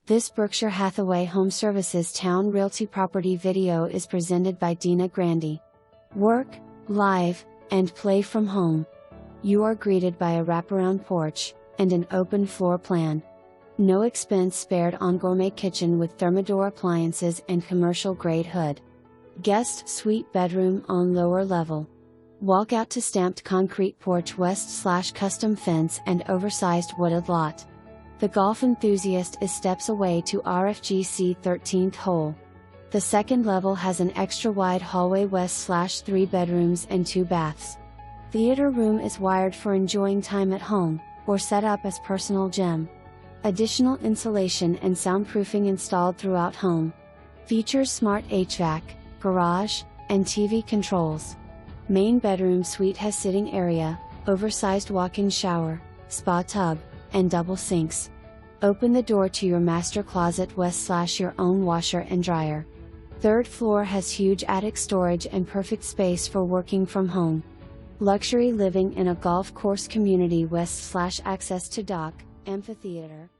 This Berkshire Hathaway HomeServices Towne Realty property video is presented by Dina Grandi. Work, live, and play from home. You are greeted by a wraparound porch, and an open floor plan. No expense spared on gourmet kitchen with Thermador appliances and commercial-grade hood. Guest suite bedroom on lower level. Walk out to stamped concrete porch west/custom fence and oversized wooded lot. The golf enthusiast is steps away to RFGC 13th hole. The second level has an extra wide hallway west/3 bedrooms and 2 baths. Theater room is wired for enjoying time at home, or set up as personal gym. Additional insulation and soundproofing installed throughout home. Features smart HVAC, garage, and TV controls. Main bedroom suite has sitting area, oversized walk-in shower, spa tub, and double sinks. Open the door to your master closet west/your own washer and dryer. Third floor has huge attic storage and perfect space for working from home. Luxury living in a golf course community west/access to dock, amphitheater,